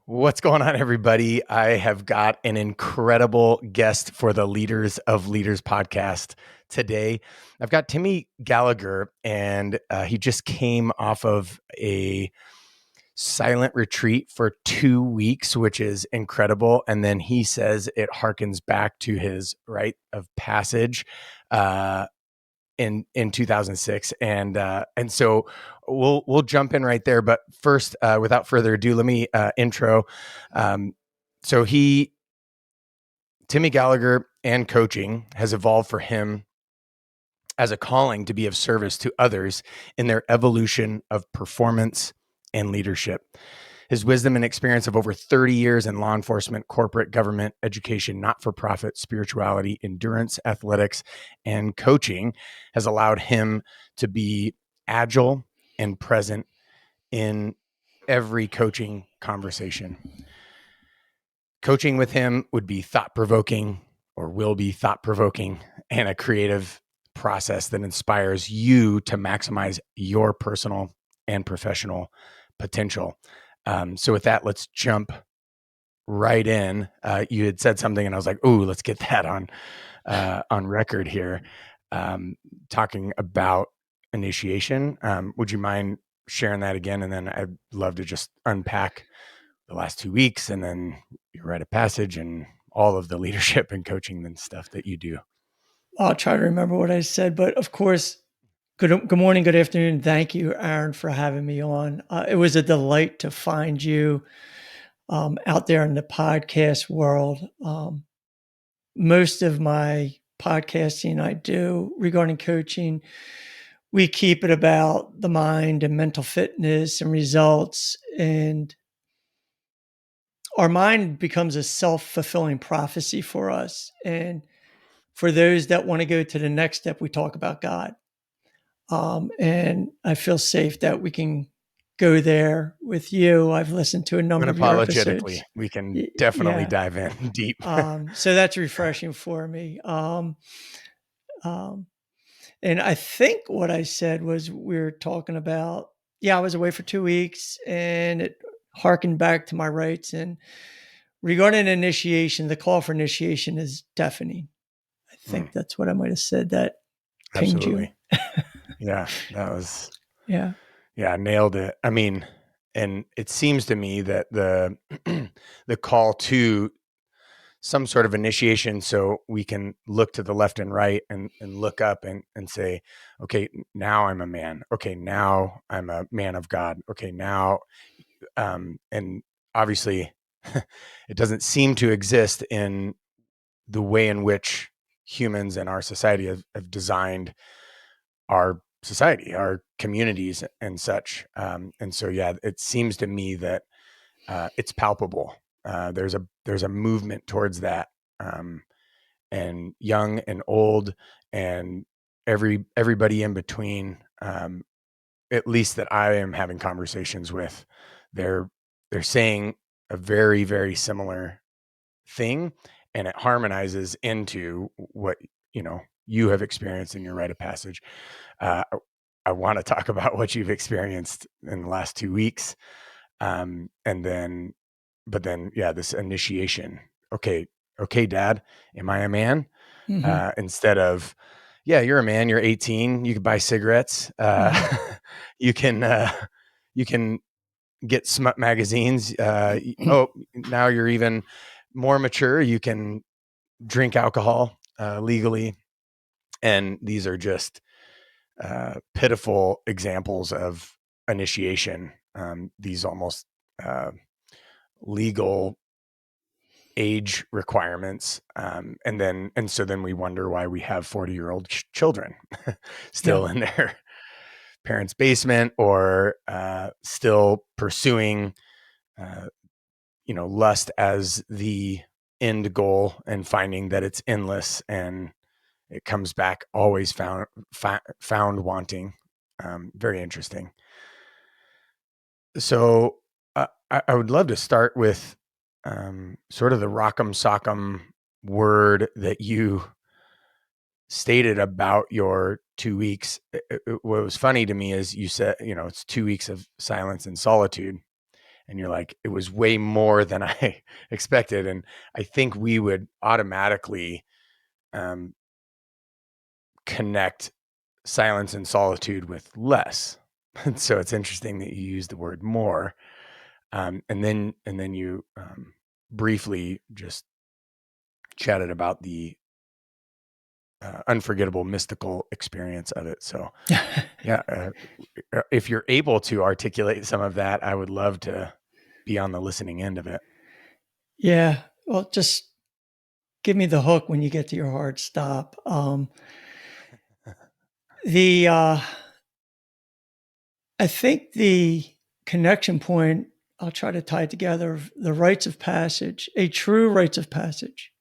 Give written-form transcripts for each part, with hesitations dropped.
What's going on, everybody? I have got an incredible guest for the Leaders of Leaders podcast today. I've got Timmy Gallagher, and he just came off of a silent retreat for 2 weeks, which is incredible. And then he says it harkens back to his rite of passage in 2006, and so we'll jump in right there. But first, without further ado, let me intro. So Timmy Gallagher and coaching has evolved for him as a calling to be of service to others in their evolution of performance and leadership. His wisdom and experience of over 30 years in law enforcement, corporate, government, education, not-for-profit, spirituality, endurance, athletics, and coaching has allowed him to be agile and present in every coaching conversation. Coaching with him would be thought-provoking, or will be thought-provoking, and a creative process that inspires you to maximize your personal and professional potential. So with that, let's jump right in. You had said something, and I was like, "Ooh, let's get that on record here." Talking about initiation. Would you mind sharing that again? And then I'd love to just unpack the last 2 weeks, and then your rite of passage, and all of the leadership and coaching and stuff that you do. I'll try to remember what I said, but of course, good morning, good afternoon. Thank you, Aaron, for having me on. It was a delight to find you out there in the podcast world. Most of my podcasting I do regarding coaching, we keep it about the mind and mental fitness and results. And our mind becomes a self-fulfilling prophecy for us. And for those that want to go to the next step, we talk about God. And I feel safe that we can go there with you. I've listened to a number of your Unapologetically, episodes. we can definitely Yeah. dive in deep. So that's refreshing for me. Um, and I think what I said was we were talking about, I was away for 2 weeks and it harkened back to my rights. And regarding initiation, the call for initiation is deafening. I think that's what I might have said that pinged you. Absolutely. Yeah, that was, Yeah. nailed it. I mean, and it seems to me that the the call to some sort of initiation, so we can look to the left and right, and look up and say, okay, now I'm a man. Okay, now I'm a man of God. Okay, now, and obviously it doesn't seem to exist in the way in which humans and our society have designed our society, our communities, and such. And so, it seems to me that it's palpable. There's a movement towards that, and young and old, and everybody in between. At least that I am having conversations with, they're saying a very, very similar thing, and it harmonizes into what you have experienced in your rite of passage. I want to talk about what you've experienced in the last 2 weeks. And then, but then, this initiation. Okay, Dad, am I a man? Mm-hmm. Instead of, you're a man, you're 18, you can buy cigarettes. Mm-hmm. You can, you can get smut magazines. Oh, now you're even more mature. You can drink alcohol legally. And these are just pitiful examples of initiation. These almost legal age requirements. And so then we wonder why we have 40-year-old children still Yeah. in their parents' basement, or still pursuing, lust as the end goal, and finding that it's endless, and it comes back always found wanting. Very interesting. So I would love to start with sort of the rock'em sock'em word that you stated about your 2 weeks. What was funny to me is you said, it's 2 weeks of silence and solitude. and you're like, it was way more than I expected. And I think we would automatically connect silence and solitude with less. And so it's interesting that you use the word more. And then you briefly just chatted about the unforgettable mystical experience of it. So yeah, if you're able to articulate some of that, I would love to be on the listening end of it. Yeah. Well, just give me the hook when you get to your hard stop. The I think the connection point, I'll try to tie together the rites of passage, a true rites of passage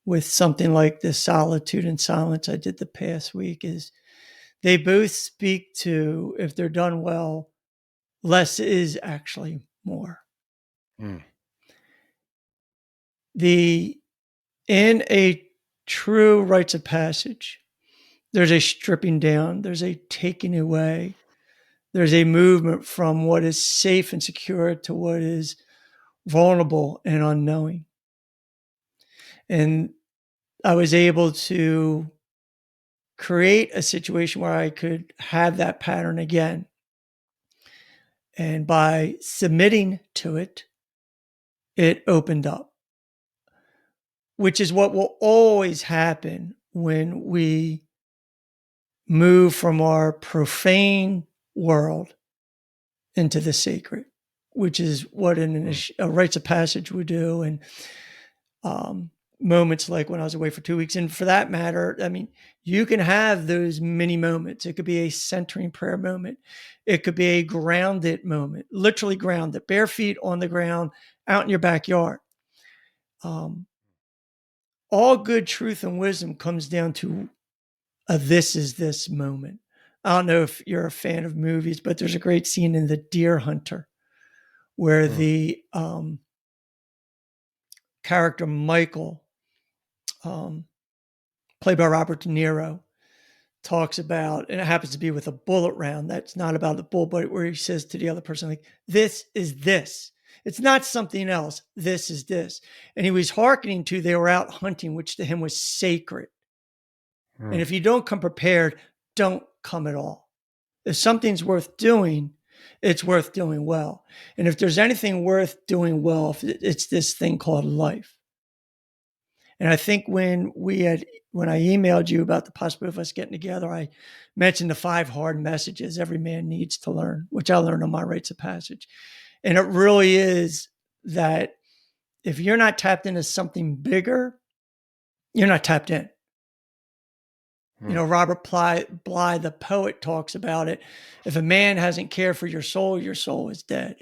with something like this solitude and silence I did the past week, is they both speak to, if they're done well, less is actually more. Mm. In a true rites of passage, there's a stripping down, there's a taking away, there's a movement from what is safe and secure to what is vulnerable and unknowing. And I was able to create a situation where I could have that pattern again. And by submitting to it, it opened up, which is what will always happen when we move from our profane world into the sacred, which is what a rites of passage would do. And moments like when I was away for 2 weeks. And for that matter, I mean, you can have those mini moments. It could be a centering prayer moment. It could be a grounded moment, literally grounded, bare feet on the ground, out in your backyard. All good truth and wisdom comes down to a this is this moment. I don't know if you're a fan of movies, but there's a great scene in The Deer Hunter where the character Michael, played by Robert De Niro, talks about, and it happens to be with a bullet round that's not about the bull, but where he says to the other person, like, this is this. It's not something else. This is this. And he was hearkening to, they were out hunting, which to him was sacred. And if you don't come prepared, don't come at all. If something's worth doing, it's worth doing well. And if there's anything worth doing well, it's this thing called life. And I think when I emailed you about the possibility of us getting together, I mentioned the 5 hard messages every man needs to learn, which I learned on my rites of passage. And it really is that if you're not tapped into something bigger, you're not tapped in. You know, Robert Bly, the poet, talks about it. If a man hasn't cared for your soul is dead.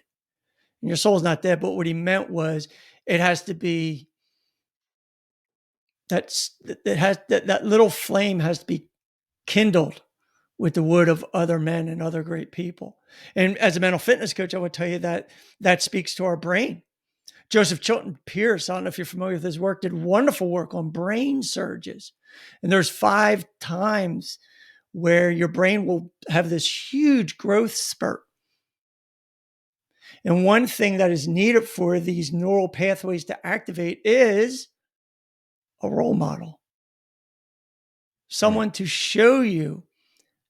And your soul's not dead, but what he meant was it has to be that little flame has to be kindled with the wood of other men and other great people. And as a mental fitness coach, I would tell you that speaks to our brain. Joseph Chilton Pierce, I don't know if you're familiar with his work, did wonderful work on brain surges. And there's 5 times where your brain will have this huge growth spurt. And one thing that is needed for these neural pathways to activate is a role model. Someone to show you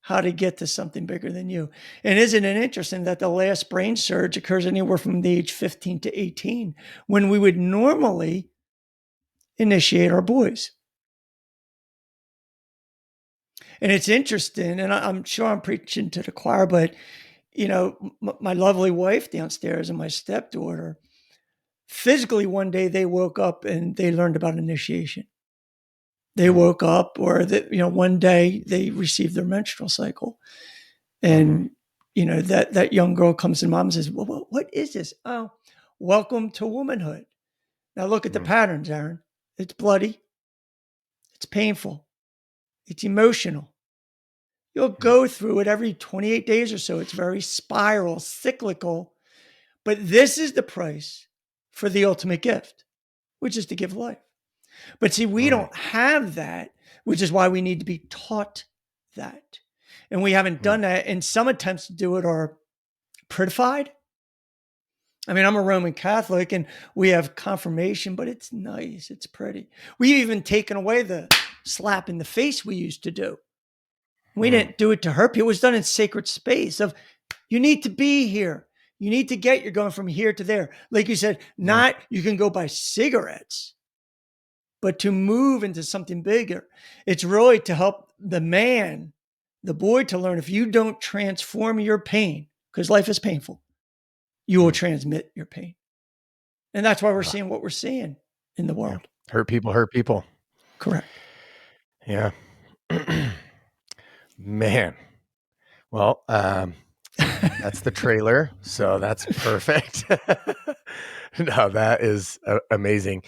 how to get to something bigger than you. And isn't it interesting that the last brain surge occurs anywhere from the age 15 to 18, when we would normally initiate our boys? And it's interesting, and I'm sure I'm preaching to the choir, but you know, my lovely wife downstairs and my stepdaughter, physically one day they woke up and they learned about initiation. They woke up, or one day they received their menstrual cycle. And, that young girl comes to mom and says, well, what is this? Oh, welcome to womanhood. Now look at the patterns, Aaron. It's bloody. It's painful. It's emotional. You'll go through it every 28 days or so. It's very spiral, cyclical. But this is the price for the ultimate gift, which is to give life. But see, we don't have that, which is why we need to be taught that. And we haven't done that. And some attempts to do it are prettified. I mean, I'm a Roman Catholic and we have confirmation, but it's nice. It's pretty. We've even taken away the slap in the face we used to do. We didn't do it to hurt people. It was done in sacred space of you need to be here. You need to get, you're going from here to there. Like you said, not you can go buy cigarettes, but to move into something bigger. It's really to help the man, the boy to learn if you don't transform your pain, because life is painful, you will transmit your pain. And that's why we're seeing what we're seeing in the world. Yeah. Hurt people. Correct. Yeah. Man. Well, that's the trailer. So that's perfect. No, that is amazing.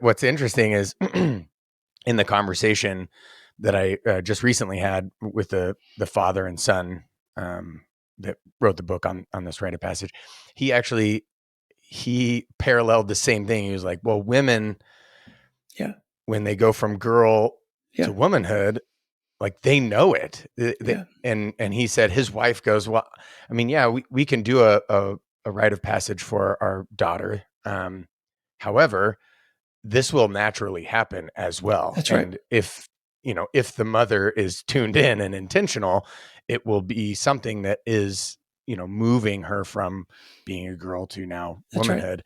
What's interesting is in the conversation that I just recently had with the father and son that wrote the book on this rite of passage, he paralleled the same thing. He was like, well, women, when they go from girl to womanhood, like they know it. And he said his wife goes, well, I mean, yeah, we can do a rite of passage for our daughter. However, this will naturally happen as well. That's right. And if the mother is tuned in and intentional, it will be something that is, moving her from being a girl to now womanhood.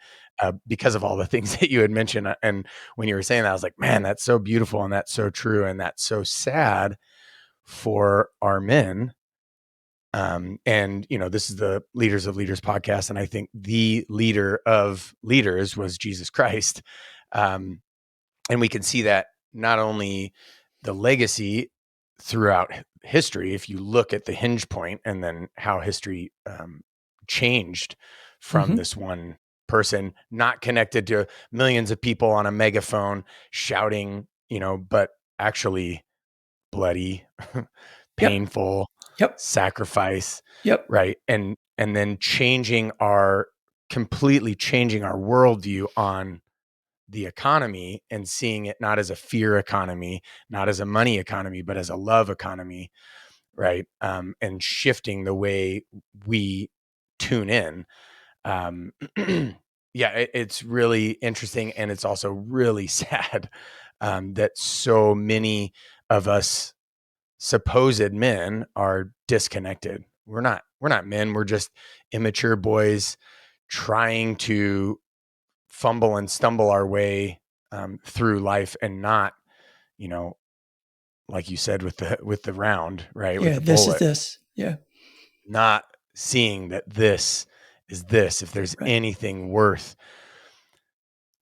Because of all the things that you had mentioned. And when you were saying that, I was like, man, that's so beautiful. And that's so true. And that's so sad for our men. And, this is the Leaders of Leaders podcast. And I think the leader of leaders was Jesus Christ. And we can see that not only the legacy throughout history, if you look at the hinge point and then how history changed from this one person, not connected to millions of people on a megaphone shouting, but actually bloody, painful, sacrifice, right? And then completely changing our worldview on the economy and seeing it not as a fear economy, not as a money economy, but as a love economy, right? And shifting the way we tune in. It's really interesting. And it's also really sad that so many of us supposed men are disconnected. We're not men. We're just immature boys trying to fumble and stumble our way through life and not, like you said, with the round, right? Yeah. With the bullet, Is this. Yeah. Not seeing that this is this, if there's anything worth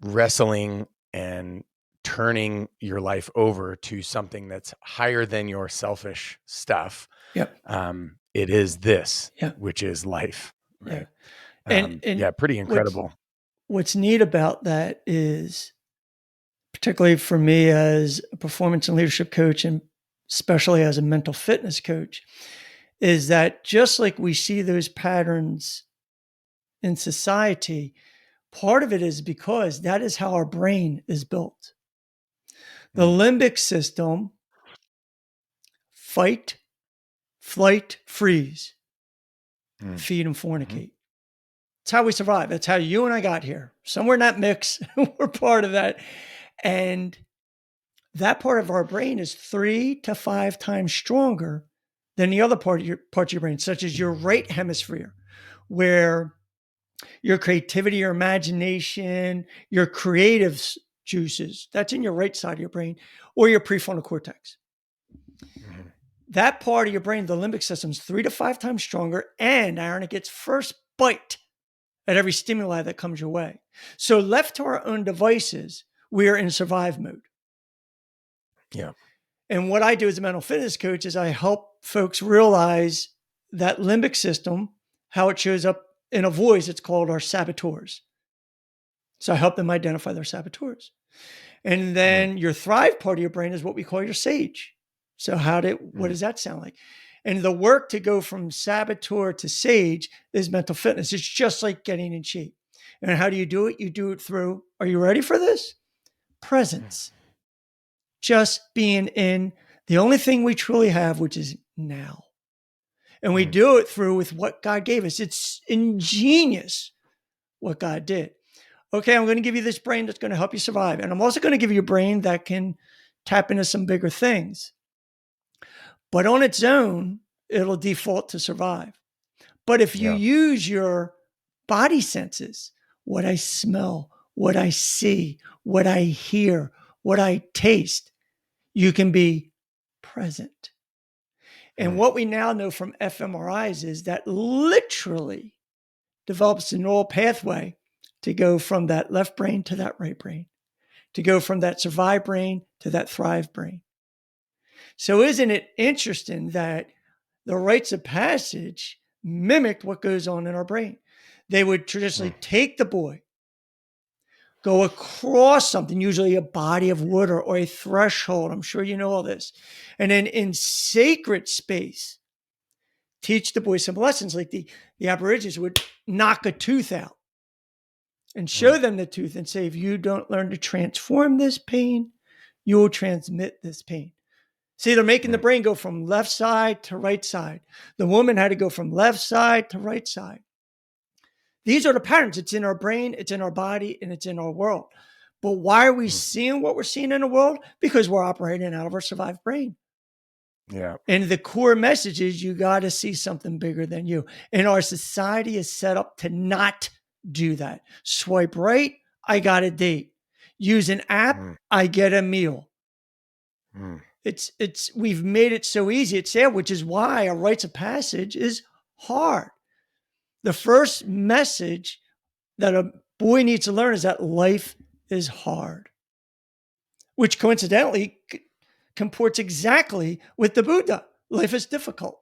wrestling and turning your life over to something that's higher than your selfish stuff. It is this, which is life. Right. And pretty incredible. What's neat about that is, particularly for me as a performance and leadership coach, and especially as a mental fitness coach, is that just like we see those patterns in society, part of it is because that is how our brain is built. The limbic system, fight, flight, freeze, feed, and fornicate. It's how we survive. That's how you and I got here. Somewhere in that mix, we're part of that. And that part of our brain is 3 to 5 times stronger than the other parts of your brain, such as your right hemisphere, where your creativity, your imagination, your creative juices, that's in your right side of your brain, or your prefrontal cortex. That part of your brain, the limbic system, is 3 to 5 times stronger. And Aaron, it gets first bite at every stimuli that comes your way. So left to our own devices, we are in survive mode. Yeah. And what I do as a mental fitness coach is I help folks realize that limbic system, how it shows up in a voice. It's called our saboteurs. So I help them identify their saboteurs. And then your thrive part of your brain is what we call your sage. So what does that sound like? And the work to go from saboteur to sage is mental fitness. It's just like getting in shape. And how do you do it? You do it through, are you ready for this? Presence. Just being in the only thing we truly have, which is now. And we do it through with what God gave us. It's ingenious what God did. Okay, I'm going to give you this brain that's going to help you survive. And I'm also going to give you a brain that can tap into some bigger things. But on its own, it'll default to survive. But if you use your body senses, what I smell, what I see, what I hear, what I taste, you can be present. And what we now know from fMRIs is that literally develops a neural pathway to go from that left brain to that right brain, to go from that survive brain to that thrive brain. So isn't it interesting that the rites of passage mimicked what goes on in our brain? They would traditionally take the boy, go across something, usually a body of water or a threshold. I'm sure you know all this. And then in sacred space, teach the boy some lessons. Like the Aborigines would knock a tooth out and show them the tooth and say, if you don't learn to transform this pain, you will transmit this pain. See, they're making the brain go from left side to right side. The woman had to go from left side to right side. These are the patterns. It's in our brain, it's in our body, and it's in our world. But why are we seeing what we're seeing in the world? Because we're operating out of our survived brain. Yeah. And the core message is you got to see something bigger than you. And our society is set up to not do that. Swipe right, I got a date. Use an app, I get a meal. We've made it so easy. It's sad, which is why a rites of passage is hard. The first message that a boy needs to learn is that life is hard, which coincidentally comports exactly with the Buddha. Life is difficult.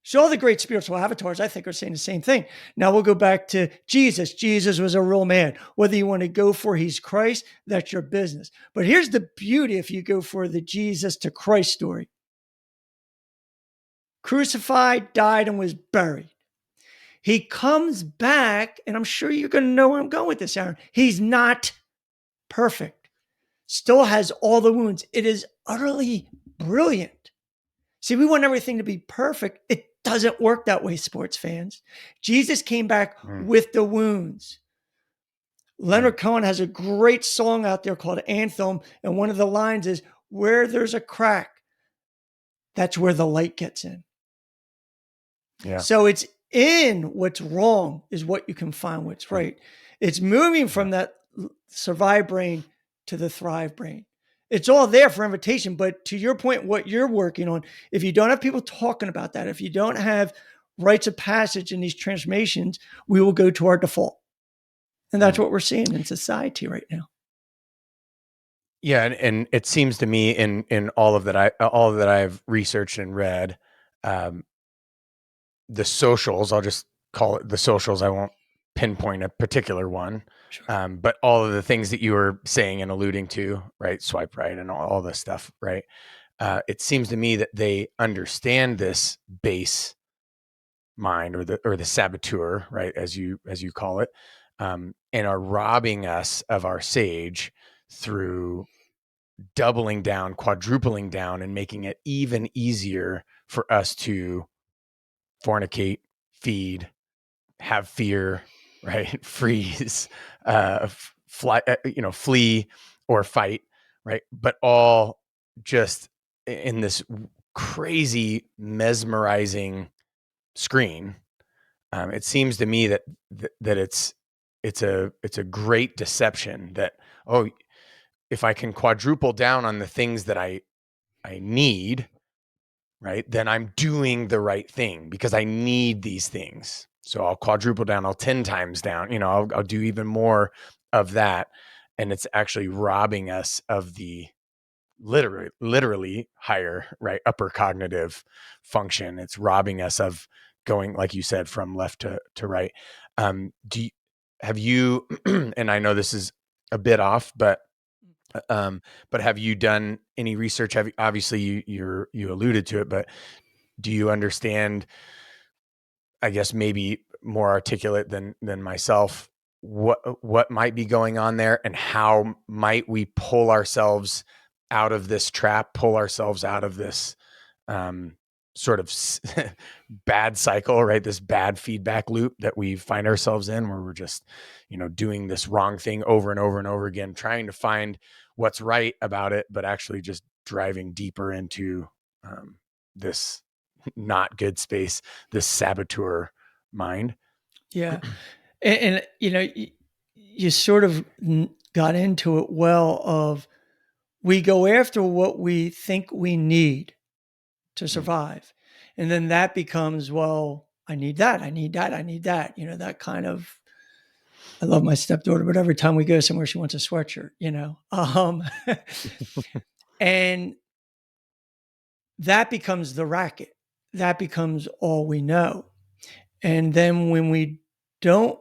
So all the great spiritual avatars, I think, are saying the same thing. Now we'll go back to Jesus. Jesus was a real man. Whether you want to go for he's Christ, that's your business. But here's the beauty if you go for the Jesus to Christ story. Crucified, died, and was buried. He comes back, and I'm sure you're going to know where I'm going with this, Aaron. He's not perfect. Still has all the wounds. It is utterly brilliant. See, we want everything to be perfect. It doesn't work that way, sports fans. Jesus came back with the wounds. Leonard Cohen has a great song out there called Anthem, and one of the lines is, where there's a crack, that's where the light gets in. Yeah. So it's in what's wrong is what you can find what's right. It's moving from that survive brain to the thrive brain. It's all there for invitation. But to your point, what you're working on, if you don't have people talking about that, if you don't have rites of passage in these transformations, we will go to our default. And that's what we're seeing in society right now. Yeah. And it seems to me in all of that I've researched and read, the socials, I'll just call it the socials. I won't pinpoint a particular one. Sure. But all of the things that you were saying and alluding to, right? Swipe right and all this stuff, right? It seems to me that they understand this base mind or the saboteur, right? As you call it, and are robbing us of our sage through doubling down, quadrupling down, and making it even easier for us to fornicate, feed, have fear, right? Freeze, fly, flee or fight, right? But all just in this crazy, mesmerizing screen. It seems to me that it's a great deception that, oh, if I can quadruple down on the things that I need, right, then I'm doing the right thing because I need these things. So I'll quadruple down, I'll 10 times down, I'll do even more of that. And it's actually robbing us of the literally higher, right, upper cognitive function. It's robbing us of going, like you said, from left to right. Have you, and I know this is a bit off, but have you done any research? Obviously you alluded to it, but do you understand, I guess maybe more articulate than myself, what might be going on there, and how might we pull ourselves out of this trap, pull ourselves out of this sort of bad cycle, right? This bad feedback loop that we find ourselves in, where we're just, doing this wrong thing over and over and over again, trying to find what's right about it, but actually just driving deeper into this not good space, this saboteur mind. Yeah. And you sort of got into it well of we go after what we think we need to survive. And then that becomes, well, I need that. I need that. I need that. That kind of, I love my stepdaughter, but every time we go somewhere, she wants a sweatshirt, and that becomes the racket. That becomes all we know. And then when we don't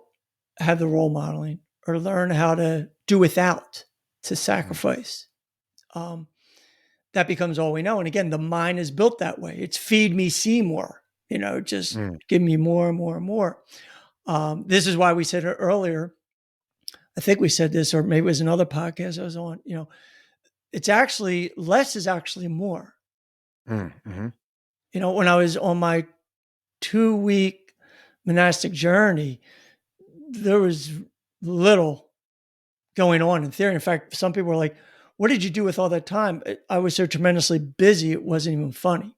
have the role modeling or learn how to do without, to sacrifice, that becomes all we know. And again, the mind is built that way. It's feed me, see more, just give me more and more and more. This is why we said it earlier. I think we said this, or maybe it was another podcast I was on, it's actually less is actually more. Mm-hmm. When I was on my 2-week monastic journey, there was little going on in theory. In fact, some people were like, what did you do with all that time? I was so tremendously busy, it wasn't even funny.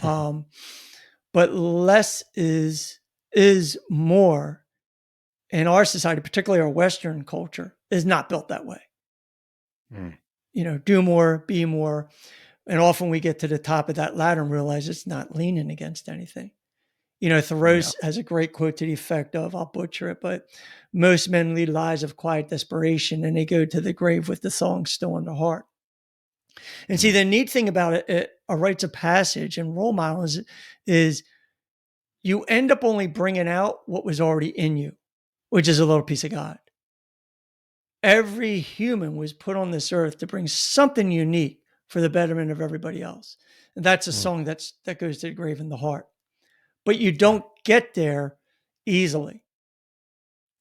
But less is more. And our society, particularly our Western culture, is not built that way. Do more, be more. And often we get to the top of that ladder and realize it's not leaning against anything. Thoreau has a great quote to the effect of, I'll butcher it, but most men lead lives of quiet desperation and they go to the grave with the song still in their heart. And see, the neat thing about it, a rites of passage and role models is you end up only bringing out what was already in you, which is a little piece of God. Every human was put on this earth to bring something unique for the betterment of everybody else. And that's a song that goes to the grave in the heart. But you don't get there easily.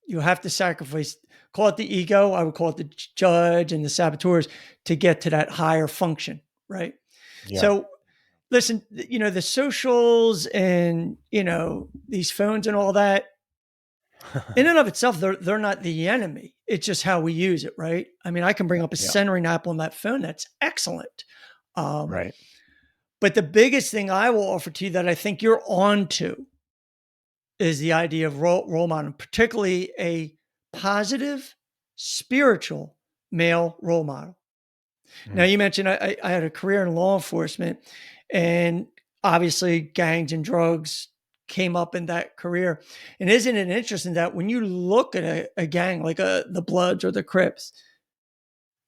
You have to sacrifice, call it the ego, I would call it the judge and the saboteurs, to get to that higher function, right? Yeah. So listen, the socials and, these phones and all that, in and of itself, they're not the enemy. It's just how we use it, right? I mean, I can bring up a centering app on that phone. That's excellent. Right. But the biggest thing I will offer to you that I think you're on to is the idea of role model, particularly a positive, spiritual male role model. Now, you mentioned I had a career in law enforcement, and obviously gangs and drugs came up in that career. And isn't it interesting that when you look at a gang like the Bloods or the Crips,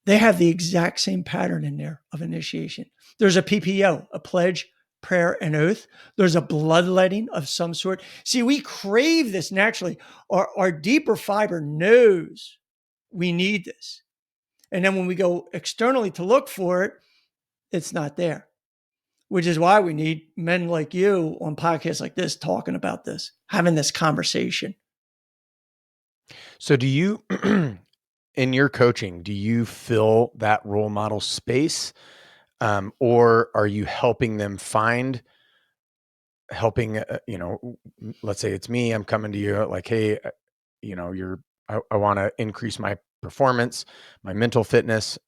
they have the exact same pattern in there of initiation. There's a PPO, a pledge, prayer, and oath. There's a bloodletting of some sort. See, we crave this naturally. Our deeper fiber knows we need this. And then when we go externally to look for it, it's not there, which is why we need men like you on podcasts like this talking about this, having this conversation. So do you, in your coaching, do you fill that role model space? Or are you helping them let's say it's me, I'm coming to you like, hey, I want to increase my performance, my mental fitness.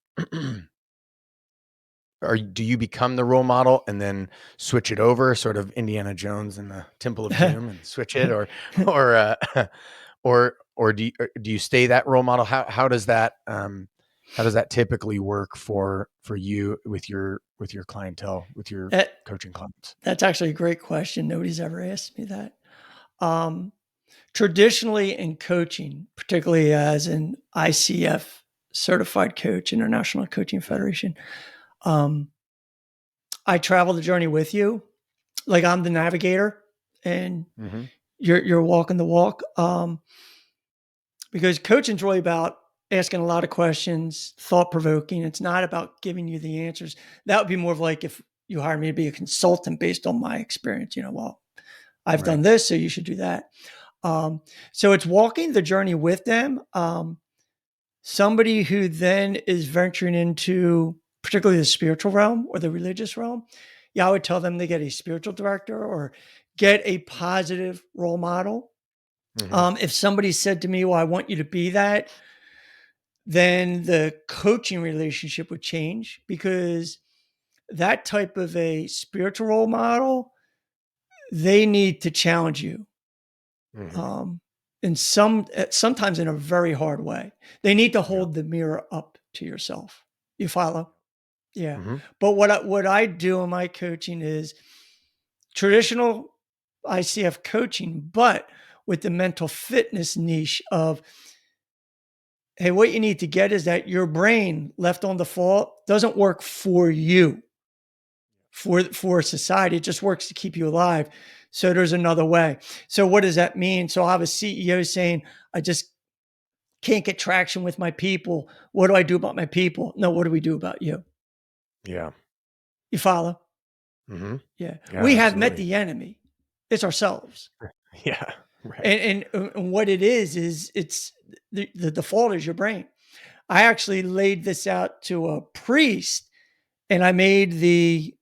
Do you become the role model and then switch it over, sort of Indiana Jones in the Temple of Doom, and switch it, or do you stay that role model? How does that typically work for you with your clientele, with your coaching clients? That's actually a great question. Nobody's ever asked me that. Traditionally in coaching, particularly as an ICF certified coach, International Coaching Federation, I travel the journey with you. Like I'm the navigator and you're walking the walk. Because coaching is really about asking a lot of questions, thought-provoking. It's not about giving you the answers. That would be more of like if you hired me to be a consultant based on my experience, well, I've done this, so you should do that. So it's walking the journey with them. Somebody who then is venturing into particularly the spiritual realm or the religious realm I would tell them to get a spiritual director or get a positive role model. If somebody said to me, well, I want you to be that, then the coaching relationship would change, because that type of a spiritual role model, they need to challenge you. Mm-hmm. Sometimes in a very hard way. They need to hold the mirror up to yourself. You follow? Yeah. Mm-hmm. But what I do in my coaching is traditional ICF coaching, but with the mental fitness niche of, hey, what you need to get is that your brain left on default doesn't work for you, for society. It just works to keep you alive. So there's another way. So what does that mean? So I have a CEO saying, I just can't get traction with my people. What do I do about my people? No, what do we do about you? Yeah. You follow? Mm-hmm. Yeah. Yeah, We have met absolutely. the enemy. It's ourselves. Yeah. Right. And what it is it's the default is your brain. I actually laid this out to a priest, and I made the,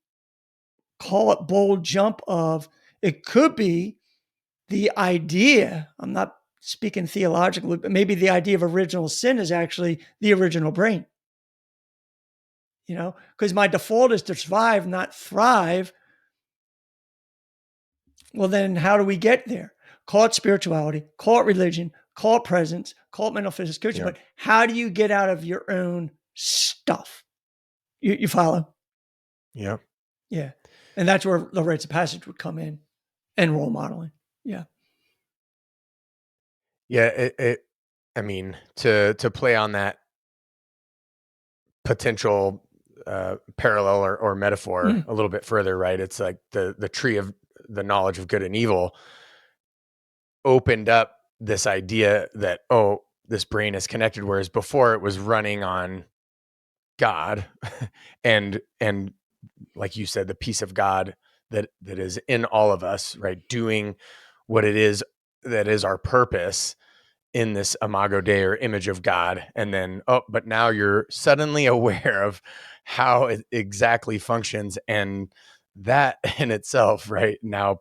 call it, bold jump of, it could be the idea. I'm not speaking theologically, but maybe the idea of original sin is actually the original brain. Because my default is to survive, not thrive. Well, then how do we get there? Call it spirituality, call it religion, call it presence, call it mental fitness coaching. Yeah. But how do you get out of your own stuff? You follow? Yeah. Yeah. And that's where the rites of passage would come in, and role modeling. Yeah. Yeah. I mean, to play on that potential parallel or metaphor Mm. a little bit further, right? It's like the tree of the knowledge of good and evil opened up this idea that, oh, this brain is connected, whereas before it was running on God and like you said, the peace of God that is in all of us, right? Doing what it is that is our purpose in this imago Dei or image of God. And then, oh, but now you're suddenly aware of how it exactly functions. And that in itself, right, now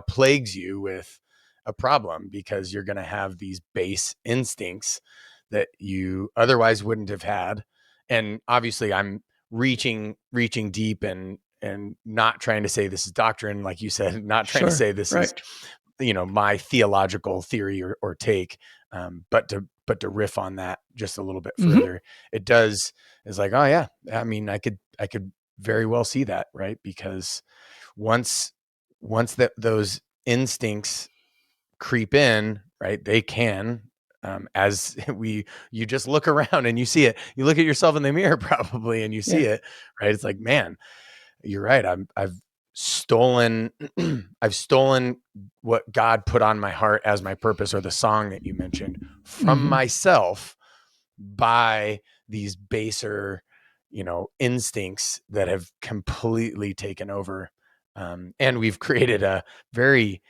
plagues you with a problem, because you're going to have these base instincts that you otherwise wouldn't have had. And obviously I'm reaching deep and not trying to say this is doctrine, like you said, not trying to Sure. say this is, Right. my theological theory or take, but to riff on that just a little bit Mm-hmm. further, it does is like, oh yeah, I mean, I could very well see that, right? Because once that those instincts creep in, right, they can, as you just look around and you see it, you look at yourself in the mirror probably and you see Yeah. it, right? It's like, man, you're right. I've stolen I've stolen what God put on my heart as my purpose, or the song that you mentioned, from Mm-hmm. myself by these baser, instincts that have completely taken over. And we've created a very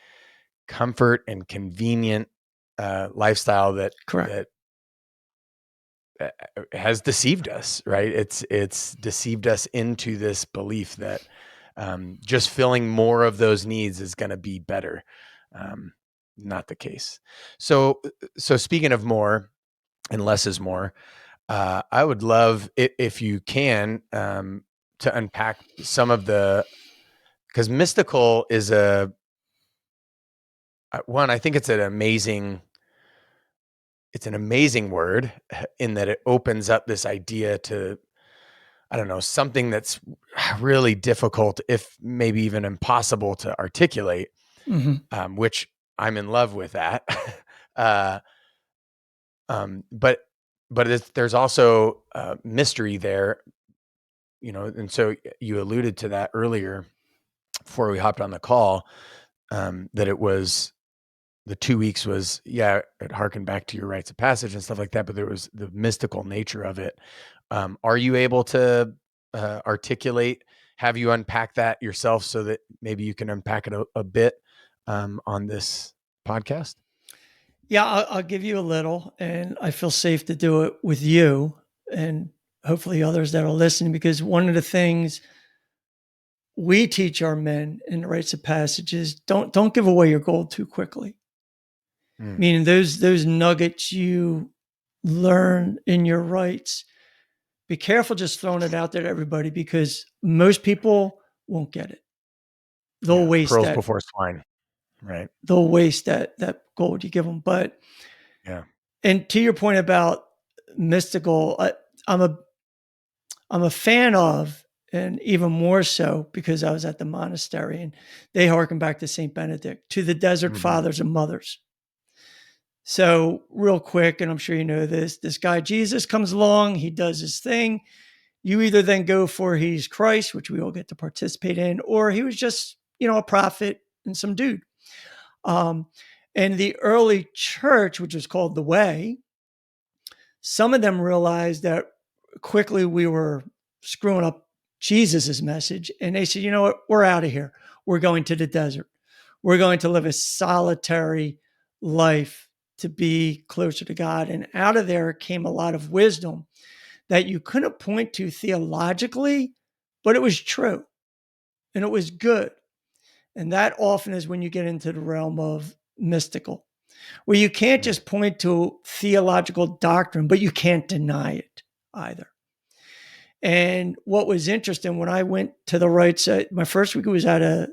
comfort and convenient lifestyle that Correct. that has deceived us, right? It's deceived us into this belief that just filling more of those needs is going to be better. Not the case. So speaking of more and less is more, I would love if you can, to unpack some of because mystical is one. I think it's an amazing word in that it opens up this idea to, I don't know, something that's really difficult, if maybe even impossible to articulate, Mm-hmm. which I'm in love with that. uh, but there's also mystery there, and so you alluded to that earlier before we hopped on the call, that it was the 2 weeks was, yeah, it harkened back to your rites of passage and stuff like that, but there was the mystical nature of it. Are you able to articulate, have you unpack that yourself so that maybe you can unpack it a bit on this podcast? Yeah, I'll give you a little, and I feel safe to do it with you and hopefully others that are listening, because one of the things we teach our men in the rites of passages, don't give away your gold too quickly. Meaning those nuggets you learn in your rites, be careful just throwing it out there to everybody, because most people won't get it. They'll waste pearls that. before swine, right? They'll waste that gold you give them. But Yeah. and to your point about mystical, I'm a fan of, and even more so because I was at the monastery and they harken back to Saint Benedict, to the desert fathers and mothers. So real quick, and I'm sure you know this guy Jesus comes along, he does his thing. You either then go for he's Christ, which we all get to participate in, or he was just, a prophet and some dude. And the early church, which was called the Way, some of them realized that quickly we were screwing up Jesus's message. And they said, you know what, we're out of here. We're going to the desert. We're going to live a solitary life to be closer to God. And out of there came a lot of wisdom that you couldn't point to theologically, but it was true and it was good. And that often is when you get into the realm of mystical, where you can't just point to theological doctrine, but you can't deny it either. And what was interesting, when I went to the rites, my first week was at a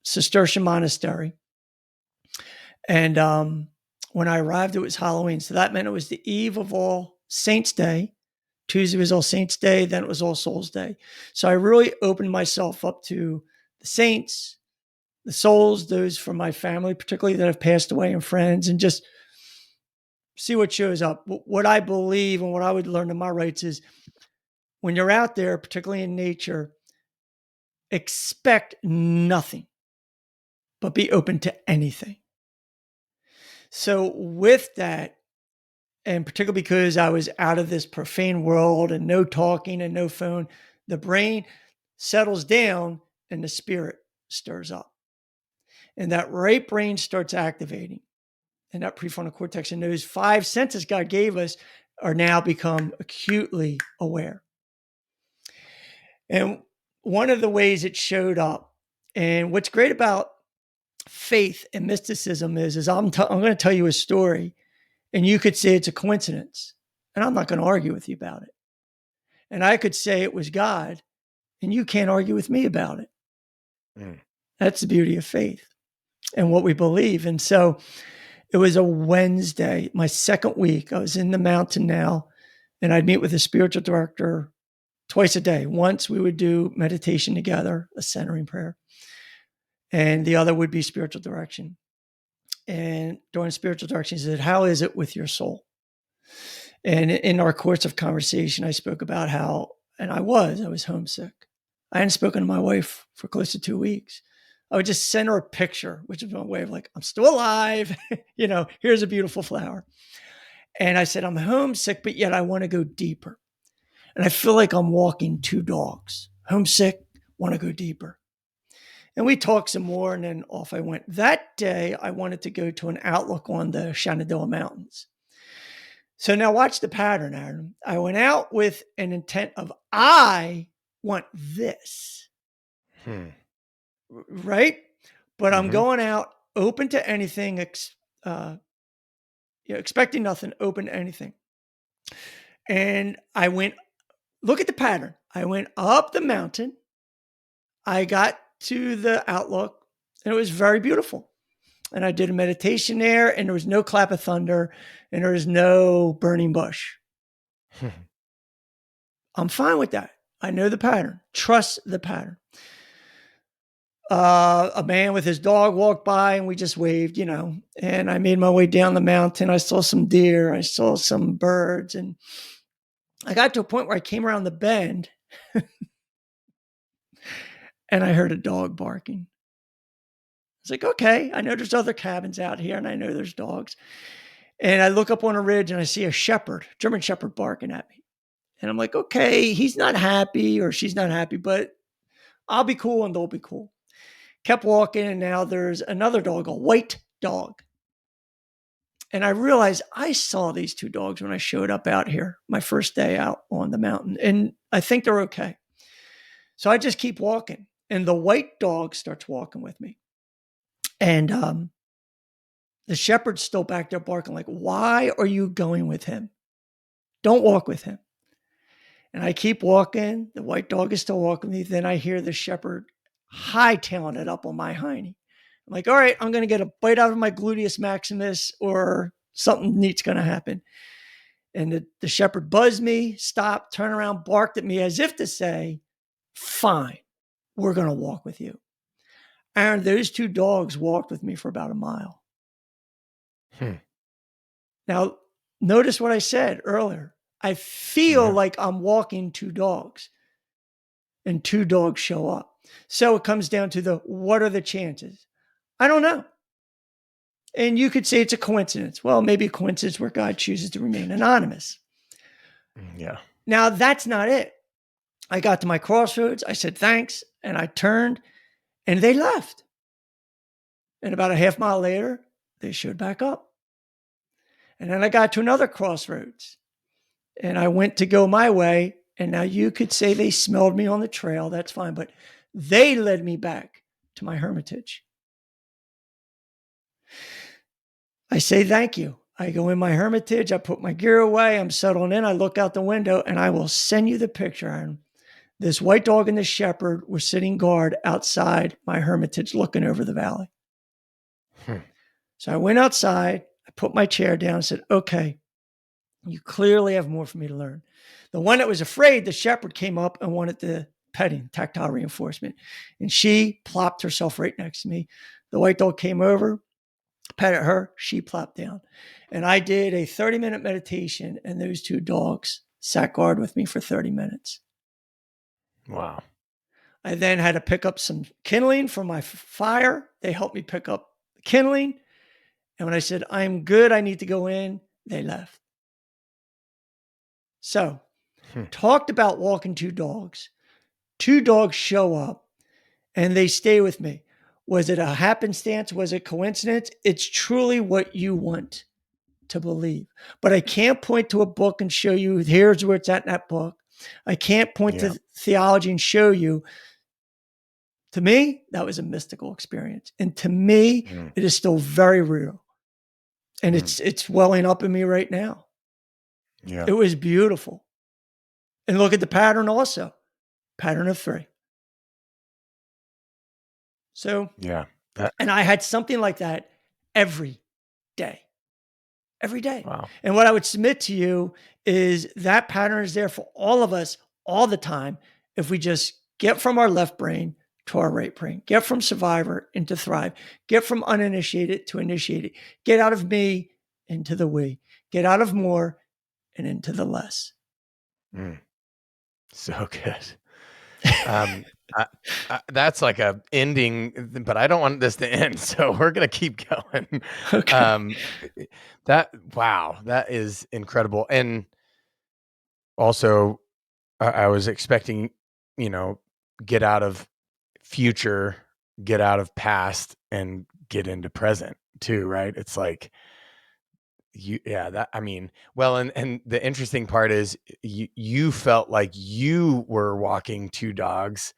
Cistercian monastery. And when I arrived, it was Halloween. So that meant it was the eve of All Saints' Day. Tuesday was All Saints' Day. Then it was All Souls' Day. So I really opened myself up to the saints, the souls, those from my family, particularly that have passed away, and friends, and just see what shows up. What I believe and what I would learn in my rites is, when you're out there, particularly in nature, expect nothing, but be open to anything. So with that, and particularly because I was out of this profane world and no talking and no phone, the brain settles down and the spirit stirs up. And that right brain starts activating. And that prefrontal cortex and those 5 senses God gave us are now become acutely aware. And one of the ways it showed up, and what's great about faith and mysticism is I'm going to tell you a story, and you could say it's a coincidence, and I'm not going to argue with you about it. And I could say it was God, and you can't argue with me about it. That's the beauty of faith and what we believe. And so it was a Wednesday, my second week. I was in the mountain now, and I'd meet with a spiritual director twice a day. Once we would do meditation together, a centering prayer, and the other would be spiritual direction. And during spiritual direction, he said, how is it with your soul? And in our course of conversation, I spoke about how, and I was homesick. I hadn't spoken to my wife for close to 2 weeks. I would just send her a picture, which is my way of like, I'm still alive. Here's a beautiful flower. And I said, I'm homesick, but yet I want to go deeper. And I feel like I'm walking 2 dogs. Homesick, want to go deeper. And we talked some more, and then off I went. That day, I wanted to go to an outlook on the Shenandoah Mountains. So now watch the pattern, Aaron. I went out with an intent of, I want this. Right? But I'm going out open to anything, expecting nothing, open to anything. And I went, look at the pattern. I went up the mountain. I got to the outlook, and it was very beautiful. And I did a meditation there, and there was no clap of thunder, and there was no burning bush. I'm fine with that. I know the pattern. Trust the pattern. A man with his dog walked by, and we just waved, and I made my way down the mountain. I saw some deer. I saw some birds, and I got to a point where I came around the bend and I heard a dog barking. I was like, okay, I know there's other cabins out here, and I know there's dogs. And I look up on a ridge and I see a shepherd, German shepherd, barking at me. And I'm like, okay, he's not happy or she's not happy, but I'll be cool and they'll be cool. Kept walking, and now there's another dog, a white dog. And I realized I saw these 2 dogs when I showed up out here, my first day out on the mountain. And I think they're okay. So I just keep walking. And the white dog starts walking with me. And the shepherd's still back there barking, like, why are you going with him? Don't walk with him. And I keep walking. The white dog is still walking with me. Then I hear the shepherd hightailing it up on my hiney. I'm like, all right, I'm going to get a bite out of my gluteus maximus or something neat's going to happen. And the shepherd buzzed me, stopped, turned around, barked at me as if to say, fine, we're going to walk with you. And those two dogs walked with me for about a mile. Now, notice what I said earlier. I feel like I'm walking two dogs, and two dogs show up. So it comes down to what are the chances? I don't know. And you could say it's a coincidence. Well, maybe a coincidence where God chooses to remain anonymous. Yeah. Now, that's not it. I got to my crossroads. I said, thanks. And I turned and they left. And about a half mile later, they showed back up. And then I got to another crossroads and I went to go my way. And now you could say they smelled me on the trail. That's fine. But they led me back to my hermitage. I say, thank you. I go in my hermitage. I put my gear away. I'm settling in. I look out the window and I will send you the picture, Aaron. This white dog and the shepherd were sitting guard outside my hermitage looking over the valley. So I went outside. I put my chair down and said, okay, you clearly have more for me to learn. The one that was afraid, the shepherd, came up and wanted the petting, tactile reinforcement. And she plopped herself right next to me. The white dog came over, petted her, she plopped down. And I did a 30-minute meditation, and those two dogs sat guard with me for 30 minutes. Wow. I then had to pick up some kindling for my fire. They helped me pick up the kindling. And when I said, I'm good, I need to go in, they left. So, talked about walking two dogs. Two dogs show up and they stay with me. Was it a happenstance? Was it coincidence? It's truly what you want to believe. But I can't point to a book and show you, here's where it's at in that book. I can't point to theology and show you. To me, that was a mystical experience. And to me, it is still very real. And it's welling up in me right now. Yeah. It was beautiful. And look at the pattern also. Pattern of 3. So, and I had something like that every day. Every day. Wow. And what I would submit to you is that pattern is there for all of us all the time if we just get from our left brain to our right brain, get from survivor into thrive, get from uninitiated to initiated, get out of me into the we, get out of more and into the less. So good. That's like a ending, but I don't want this to end, so we're gonna keep going. Okay. That is incredible. And also, I was expecting, get out of future, get out of past, and get into present too, right? It's like and the interesting part is you felt like you were walking two dogs,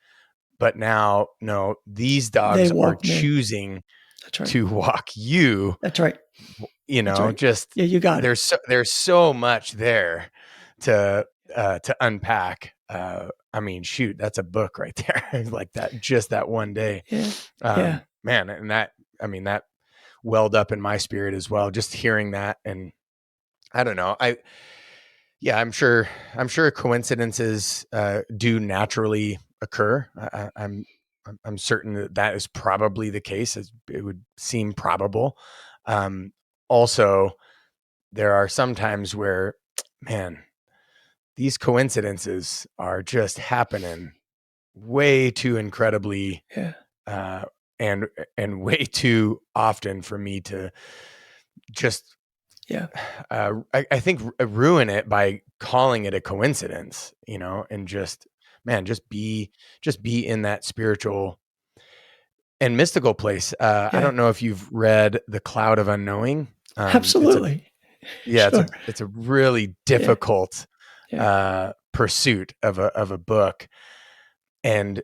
but now no, these dogs are choosing to walk you. That's right. Just you got it. There's so much there to unpack. Shoot, that's a book right there. Like that, just that one day. Man, and that welled up in my spirit as well, just hearing that. And I don't know, I'm sure coincidences do naturally occur. I'm certain that is probably the case, as it would seem probable. Also, there are some times where, man, these coincidences are just happening way too incredibly, and way too often for me to just, I think ruin it by calling it a coincidence, and just be in that spiritual and mystical place. I don't know if you've read The Cloud of Unknowing. Absolutely. Sure. It's a really difficult pursuit of a book. And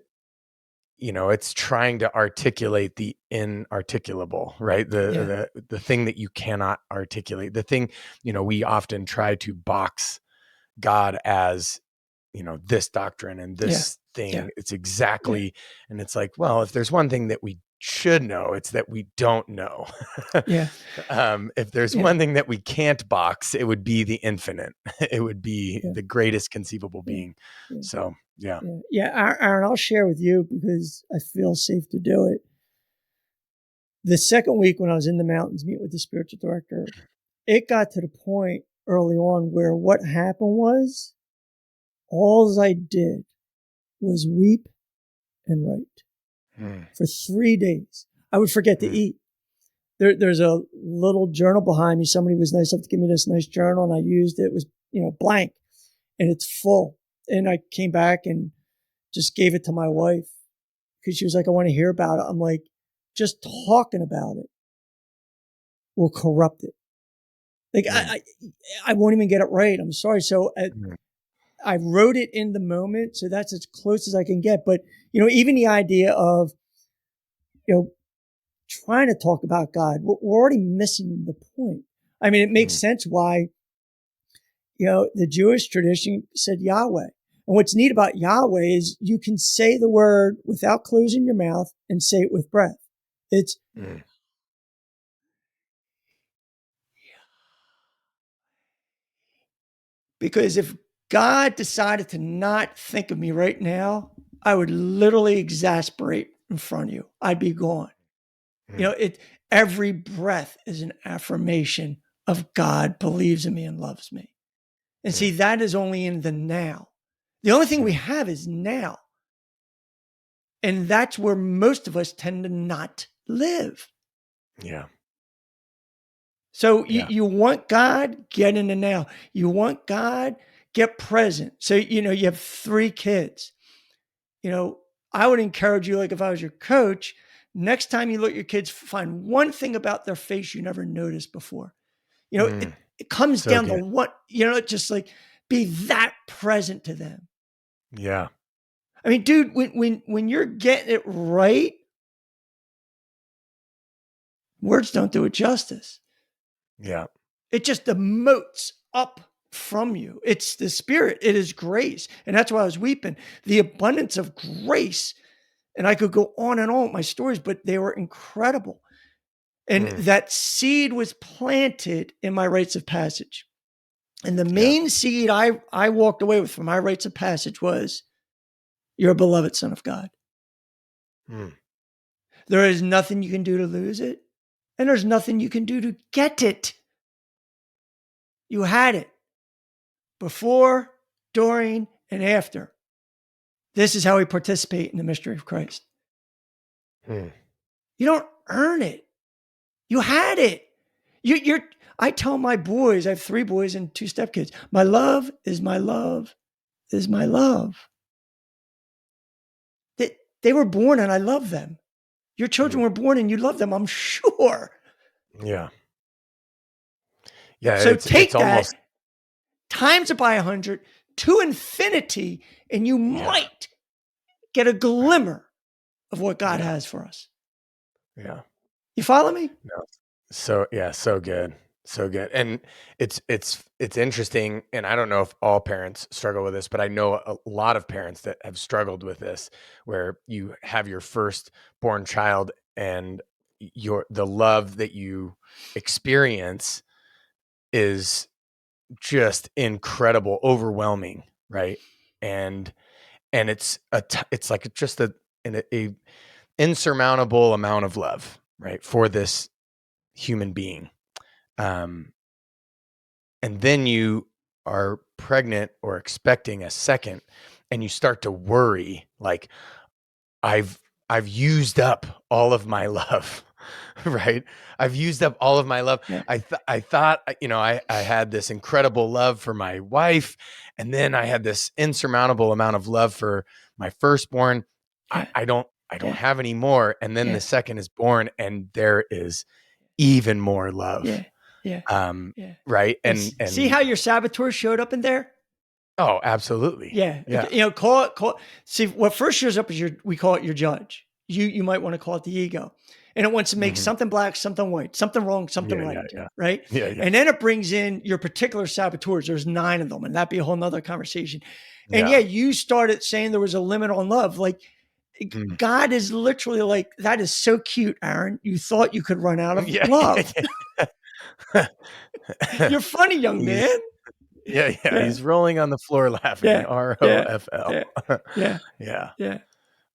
it's trying to articulate the inarticulable, right? The thing that you cannot articulate, the thing, we often try to box God as, this doctrine and this thing. It's exactly. And it's like, well, if there's one thing that we should know, it's that we don't know. If there's one thing that we can't box, it would be the infinite. It would be the greatest conceivable being. So, Aaron, I'll share with you because I feel safe to do it. The second week when I was in the mountains meeting with the spiritual director, it got to the point early on where what happened was all I did was weep and write for 3 days. I would forget to eat. There's a little journal behind me. Somebody was nice enough to give me this nice journal, and I used it. It was, blank, and it's full. And I came back and just gave it to my wife because she was like, I want to hear about it. I'm like, just talking about it will corrupt it. Like, I won't even get it right. I'm sorry. So I wrote it in the moment. So that's as close as I can get. But, even the idea of, trying to talk about God, we're already missing the point. I mean, it makes sense why, the Jewish tradition said Yahweh. And what's neat about Yahweh is you can say the word without closing your mouth and say it with breath. It's because if God decided to not think of me right now, I would literally exasperate in front of you. I'd be gone. Every breath is an affirmation of God believes in me and loves me. And see, that is only in the now. The only thing we have is now. And that's where most of us tend to not live. Yeah. So you want God, get in the now. You want God, get present. So, you have 3 kids. I would encourage you, like if I was your coach, next time you look at your kids, find one thing about their face you never noticed before. It comes down to what, just like be that present to them. Yeah. I mean, dude, when you're getting it right, words don't do it justice. Yeah. It just emotes up from you. It's the Spirit. It is grace. And that's why I was weeping. The abundance of grace. And I could go on and on with my stories, but they were incredible. And that seed was planted in my rites of passage. And the main seed I walked away with from my rites of passage was, you're a beloved son of God. There is nothing you can do to lose it. And there's nothing you can do to get it. You had it before, during, and after. This is how we participate in the mystery of Christ. You don't earn it. You had it. I tell my boys, I have 3 boys and 2 stepkids, my love is my love is my love. They were born and I love them. Your children were born and you love them, I'm sure. Yeah. Yeah. So take it's that, almost times it by 100 to infinity, and you might get a glimmer of what God has for us. Yeah. You follow me? No. So good. So good. And it's interesting. And I don't know if all parents struggle with this, but I know a lot of parents that have struggled with this, where you have your firstborn child and the love that you experience is just incredible, overwhelming. Right. And it's like just a insurmountable amount of love, right, for this human being. And then you are pregnant or expecting a second, and you start to worry, like, I've used up all of my love, right? I've used up all of my love. Yeah. I thought, I had this incredible love for my wife, and then I had this insurmountable amount of love for my firstborn. I don't have any more. And then the second is born, and there is even more love. Yeah. Right. And see how your saboteur showed up in there? Oh, absolutely. Yeah. Yeah. Call it, see what first shows up is we call it your judge. You might want to call it the ego. And it wants to make Mhm. something black, something white, something wrong, something Yeah, yeah, right. yeah. Right. Yeah, yeah. And then it brings in your particular saboteurs. There's 9 of them, and that'd be a whole nother conversation. And yeah, Yeah. you started saying there was a limit on love. Like Mm. God is literally like, that is so cute, Aaron. You thought you could run out of Yeah, love. yeah. You're funny, young man. He's yeah, yeah, Yeah. he's rolling on the floor laughing, Yeah. Yeah. ROFL. Yeah. Yeah. Yeah. Yeah.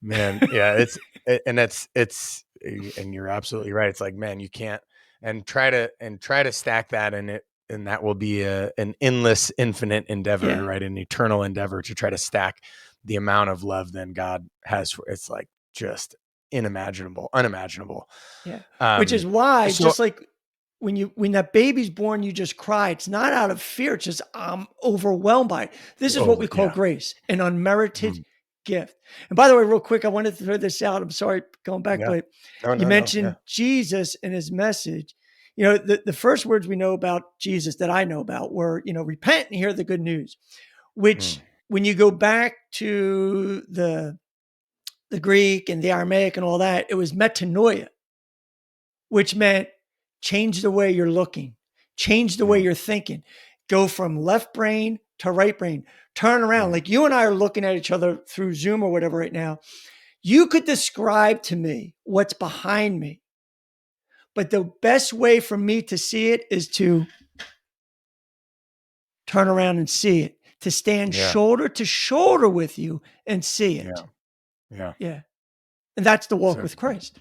Man, yeah, and it's and you're absolutely right. It's like, man, you can't try to stack that and that will be an endless, infinite endeavor, Yeah. right? An eternal endeavor to try to stack the amount of love then God has for it's like just unimaginable. Yeah. Which is Um why, so just like when that baby's born, you just cry. It's not out of fear. It's just I'm overwhelmed by it. This is what we call yeah. grace, an unmerited Mhm. gift. And by the way, real quick, I wanted to throw this out. I'm sorry going back, Yeah. but No, you no, no. Yeah. mentioned Jesus and his message. The first words we know about Jesus that I know about were, repent and hear the good news, Mm. which when you go back to the Greek and the Aramaic and all that, it was metanoia, which meant change the way you're looking, change the way Mm. you're thinking, go from left brain to right brain, turn around. Mm. Like you and I are looking at each other through Zoom or whatever right now. You could describe to me what's behind me, but the best way for me to see it is to turn around and see it, to stand Yeah. shoulder to shoulder with you and see Yeah. it. Yeah. Yeah. And that's the walk So with Christ.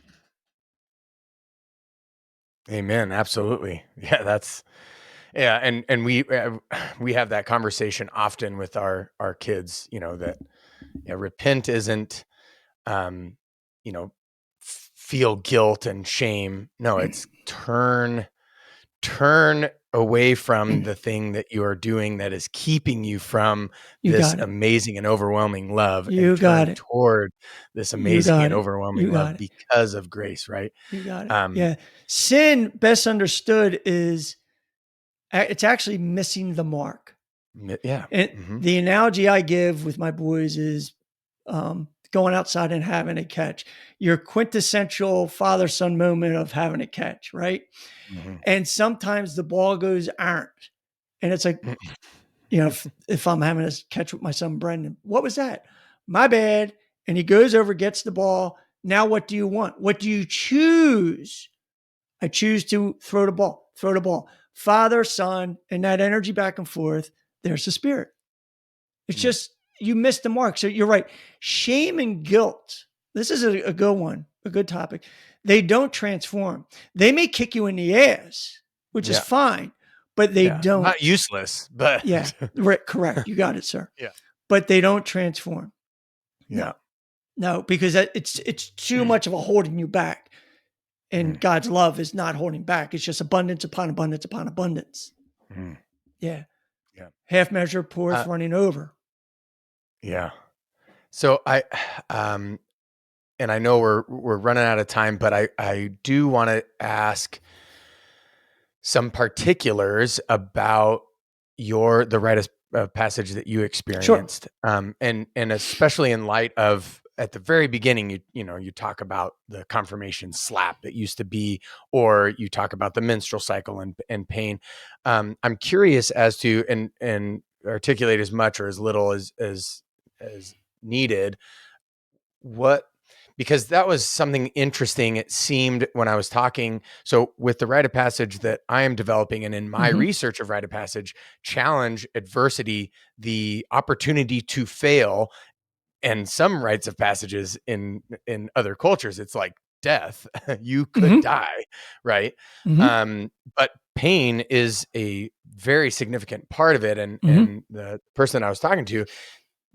amen. Absolutely. Yeah, that's yeah, and we have that conversation often with our kids, that yeah, repent isn't um, feel guilt and shame. No, it's turn away from the thing that you are doing that is keeping you from You this got it. amazing and overwhelming love and You got turn it. toward this You amazing got and it. overwhelming You love got it. because of grace, right? You got it. Um, Yeah. Sin, best understood, is it's actually missing the mark. yeah. And Hmm. the analogy I give with my boys is going outside and having a catch. Your quintessential father son moment of having a catch, right? Hmm. And sometimes the ball goes errant. And it's like, if I'm having a catch with my son Brendan, what was that? My bad. And he goes over, gets the ball. Now, what do you want? What do you choose? I choose to throw the ball, throw the ball. Father, son, and that energy back and forth, there's the spirit. It's just, you missed the mark. So you're right. Shame and guilt. This is a good one, a good topic. They don't transform. They may kick you in the ass, which is Yeah. fine, but they Yeah. Not don't. useless, but Yeah, right, correct. You got it, sir. yeah. But they don't transform. Yeah. No, no, because it's too much of a holding you back. And Mm, God's love is not holding back. It's just abundance upon abundance upon abundance. mm, Yeah. yeah. Half measure pours Uh, running over. yeah. So um, and I know we're running out of time, but I do want to ask some particulars about the rite of passage that you Sure. experienced, and especially in light of at the very beginning, you talk about the confirmation slap that used to be, or you talk about the menstrual cycle and pain. I'm curious as to and articulate as much or as little as needed what because that was something interesting it seemed when I was talking so with the rite of passage that I am developing and in my Mm-hmm. research of rite of passage challenge adversity the opportunity to fail and some rites of passages in other cultures it's like death you could Mm-hmm. die right Mm-hmm. but pain is a very significant part of it Mm-hmm. and the person I was talking to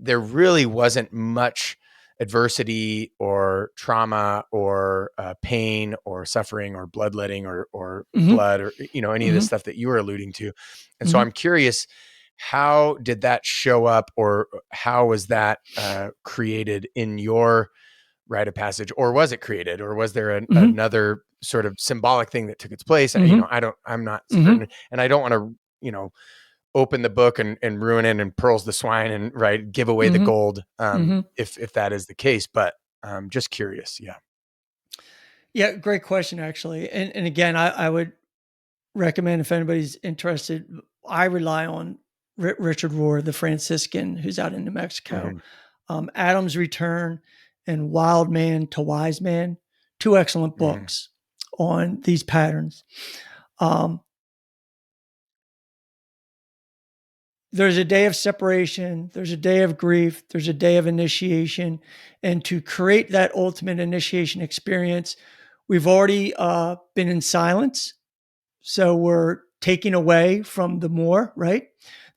there really wasn't much adversity or trauma or pain or suffering or bloodletting or Mm-hmm. blood or any of the Mm-hmm. stuff that you were alluding to and so Mm-hmm. I'm curious how did that show up or how was that created in your rite of passage or was it created or was there Mm-hmm. another sort of symbolic thing that took its place Mm-hmm. I'm not Mm-hmm. certain and I don't want to open the book and ruin it and pearls the swine and right give away the Mm-hmm. gold Mm-hmm. if that is the case. But just curious. Yeah. Yeah, great question, actually. And again, I would recommend if anybody's interested, I rely on Richard Rohr, the Franciscan who's out in New Mexico. Adam's Return and Wild Man to Wise Man, two excellent books on these patterns. There's a day of separation, there's a day of grief, there's a day of initiation. And to create that ultimate initiation experience, we've already been in silence. So we're taking away from the more, right?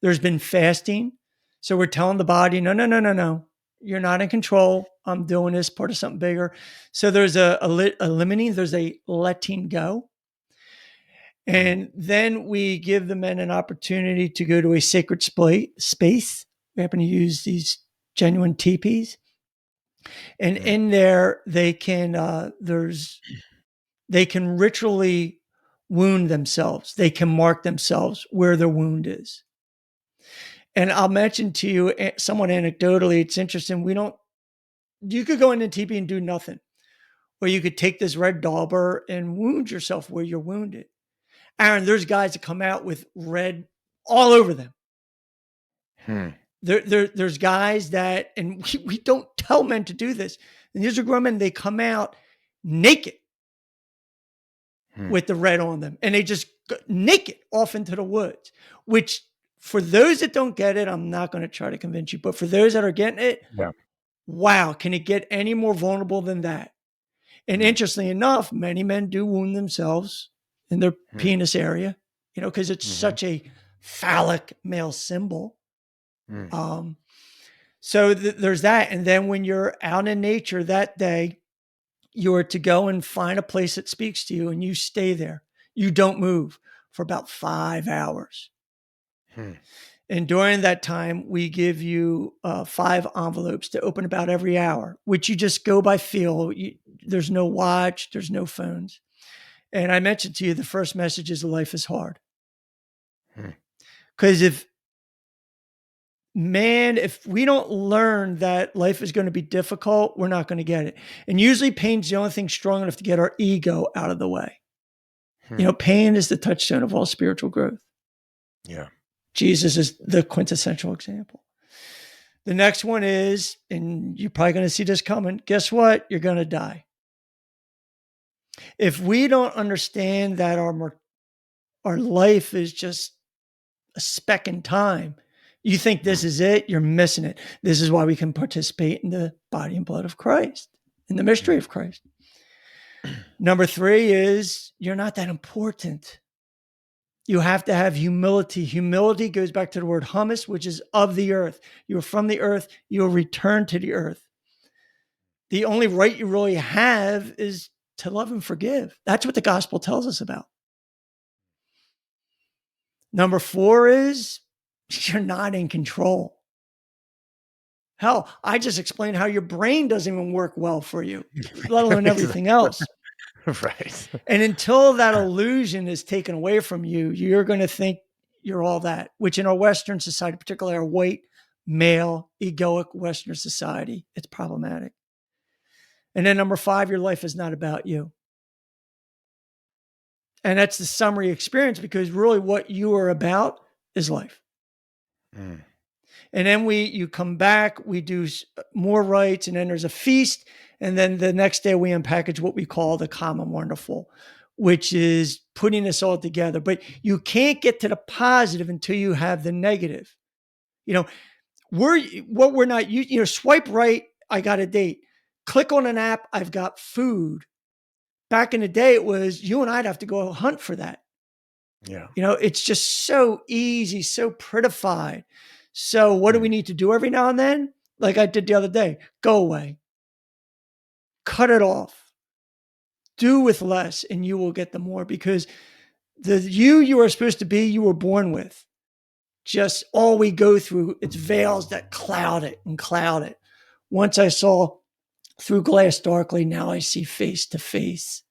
There's been fasting. So we're telling the body, no, no, no, no, no. You're not in control. I'm doing this part of something bigger. So there's a limiting, there's a letting go. And then we give the men an opportunity to go to a sacred space. We happen to use these genuine teepees. And in there, they can they can ritually wound themselves. They can mark themselves where their wound is. And I'll mention to you somewhat anecdotally, it's interesting. You could go into teepee and do nothing, or you could take this red dauber and wound yourself where you're wounded. Aaron, there's guys that come out with red all over them. There's guys that, and we don't tell men to do this. And these are grown men, they come out naked with the red on them, and they just go naked off into the woods, which for those that don't get it, I'm not going to try to convince you, but for those that are getting it, wow, can it get any more vulnerable than that? And interestingly enough, many men do wound themselves in their penis area, because it's such a phallic male symbol. So there's that. And then when you're out in nature that day, you're to go and find a place that speaks to you, and you stay there. You don't move for about 5 hours. And during that time, we give you 5 envelopes to open about every hour, which you just go by feel. There's no watch, there's no phones. And I mentioned to you, the first message is life is hard. Because if we don't learn that life is going to be difficult, we're not going to get it. And usually pain's the only thing strong enough to get our ego out of the way. Pain is the touchstone of all spiritual growth. Yeah. Jesus is the quintessential example. The next one is, and you're probably going to see this coming, guess what? You're going to die. If we don't understand that our life is just a speck in time, you think this is it, you're missing it. This is why we can participate in the body and blood of Christ, in the mystery of Christ. Number 3 is you're not that important. You have to have humility. Humility goes back to the word humus, which is of the earth. You're from the earth. You'll return to the earth. The only right you really have is to love and forgive. That's what the gospel tells us about. Number 4 is you're not in control. Hell, I just explained how your brain doesn't even work well for you, let alone everything else. Right. And until that illusion is taken away from you, you're going to think you're all that, which in our Western society, particularly our white, male, egoic Western society, it's problematic. And then number 5, your life is not about you. And that's the summary experience, because really what you are about is life. And then you come back, we do more rites, and then there's a feast. And then the next day we unpackage what we call the common wonderful, which is putting this all together. But you can't get to the positive until you have the negative. We're not, swipe right, I got a date. Click on an app, I've got food. Back in the day, it was you and I'd have to go hunt for that. Yeah. It's just so easy, so prettified. So what do we need to do every now and then? Like I did the other day, go away, cut it off, do with less, and you will get the more, because the you are supposed to be, you were born with. Just all we go through, it's veils that cloud it and cloud it. Once I saw through glass darkly, now I see face to face.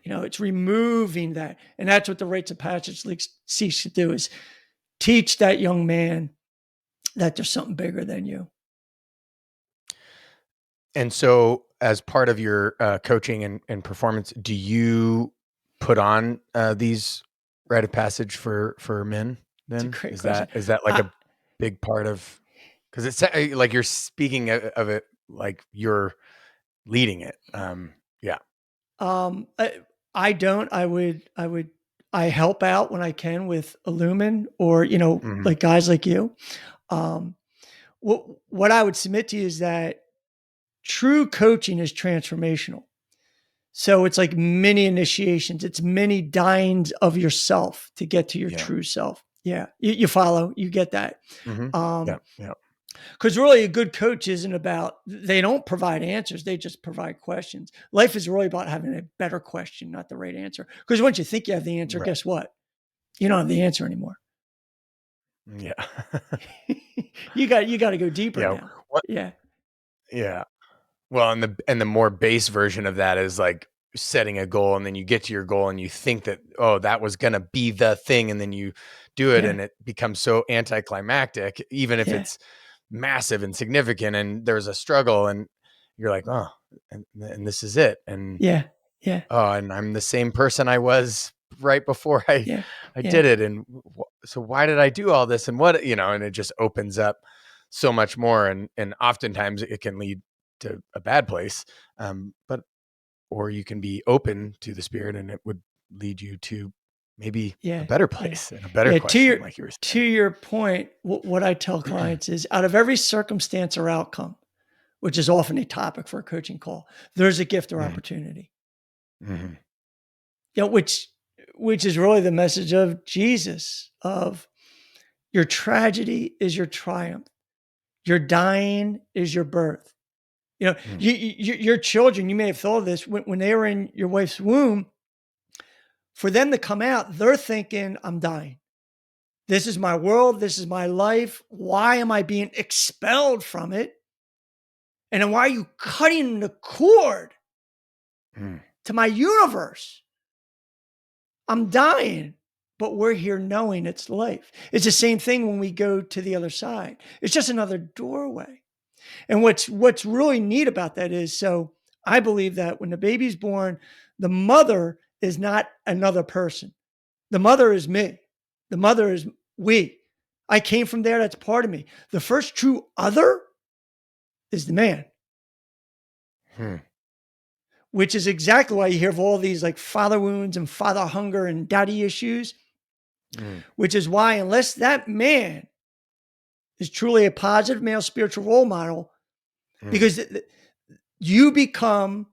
It's removing that. And that's what the rites of passage seeks to do, is teach that young man that there's something bigger than you. And so as part of your coaching and performance, do you put on these rite of passage for men It's a then? great Is question. that like a big part of, because it's like you're speaking of it like you're leading it. Yeah. I don't. I help out when I can with Illumin or, Mhm. like guys like you. Um, what I would submit to you is that true coaching is transformational. So it's like many initiations. It's many dyings of yourself to get to your Yeah. true self. Yeah. You follow, you get that. Mhm. Yeah. Yeah. Because really a good coach isn't about, they don't provide answers. They just provide questions. Life is really about having a better question, not the right answer. Because once you think you have the answer, Right. guess what? You don't have the answer anymore. Yeah. You got to go deeper Yeah. now. What? Yeah. Yeah. Well, and the more base version of that is like setting a goal, and then you get to your goal and you think that, oh, that was going to be the thing, and then you do it Yeah. and it becomes so anticlimactic, even if Yeah. it's massive and significant and there's a struggle, and you're like, oh, and this is it. And Yeah. Yeah. oh, and I'm the same person I was right before I Yeah. I Yeah. did it. And so why did I do all this? And what, and it just opens up so much more. And oftentimes it can lead to a bad place. But, or you can be open to the spirit and it would lead you to maybe a Yeah. better Yeah. place and a better Yeah. question, like you were To your point, what I tell saying. clients is out of every circumstance or outcome, which is often a topic for a coaching call, there's a gift or Mhm. opportunity. Mhm. Which is really the message of Jesus of your tragedy is your triumph. Your dying is your birth. Mhm. Your children, you may have thought of this when they were in your wife's womb, for them to come out, they're thinking, I'm dying. This is my world. This is my life. Why am I being expelled from it? And then why are you cutting the cord Mhm. to my universe? I'm dying, but we're here knowing it's life. It's the same thing when we go to the other side. It's just another doorway. And what's really neat about that is, so I believe that when the baby's born, the mother is not another person. The mother is me. The mother is we. I came from there. That's part of me. The first true other is the man, Mhm. which is exactly why you hear of all these like father wounds and father hunger and daddy issues, Mhm. which is why, unless that man is truly a positive male spiritual role model, Mhm. because you become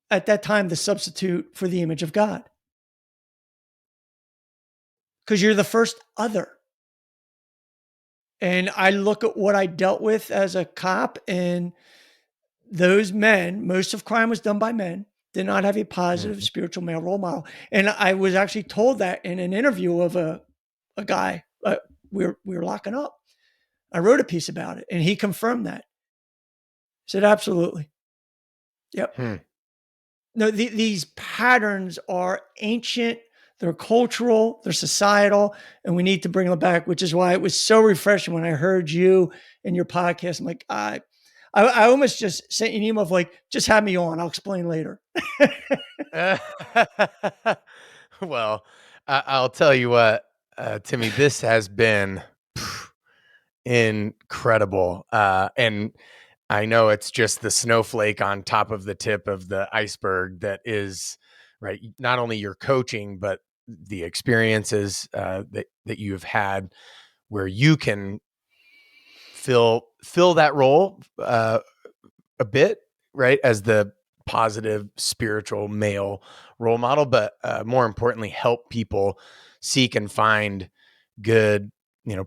at that time the substitute for the image of God, because you're the first other. And I look at what I dealt with as a cop, and those men, most of crime was done by men, did not have a positive Mhm. spiritual male role model. And I was actually told that in an interview of a guy. We were locking up. I wrote a piece about it, and he confirmed that. He said, absolutely. Yep. Mhm. No, these patterns are ancient, they're cultural, they're societal, and we need to bring them back, which is why it was so refreshing when I heard you in your podcast. I'm like, I almost just sent you an email of like, just have me on. I'll explain later. Well, I'll tell you what, Timmy, this has been incredible. And I know it's just the snowflake on top of the tip of the iceberg that is, right, not only your coaching, but the experiences that you have had where you can fill that role a bit, right, as the positive spiritual male role model, but more importantly, help people seek and find good,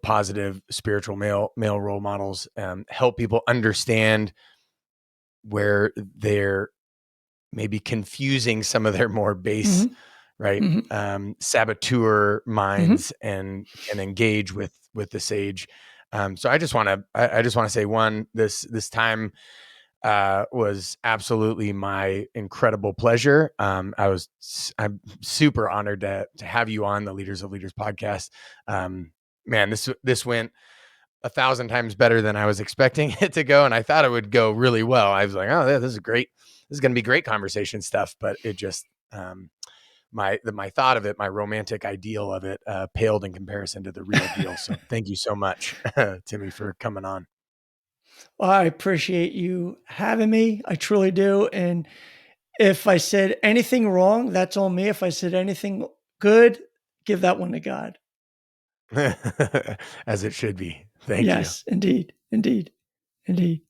positive spiritual male role models. Help people understand where they're maybe confusing some of their more base, Mm-hmm. right, Mm-hmm. saboteur Mm-hmm. minds, and can engage with the sage. So I just want to say, one, this time was absolutely my incredible pleasure. I'm super honored to have you on the Leaders of Leaders podcast. man, this went 1,000 times better than I was expecting it to go, and I thought it would go really well. I was like, oh, this is great. This is going to be great conversation stuff, but it just my thought of it, my romantic ideal of it, paled in comparison to the real deal. So thank you so much, Timmy, for coming on. Well, I appreciate you having me. I truly do. And if I said anything wrong, that's on me. If I said anything good, give that one to God. As it should be. Thank you. Yes, indeed. Indeed. Indeed.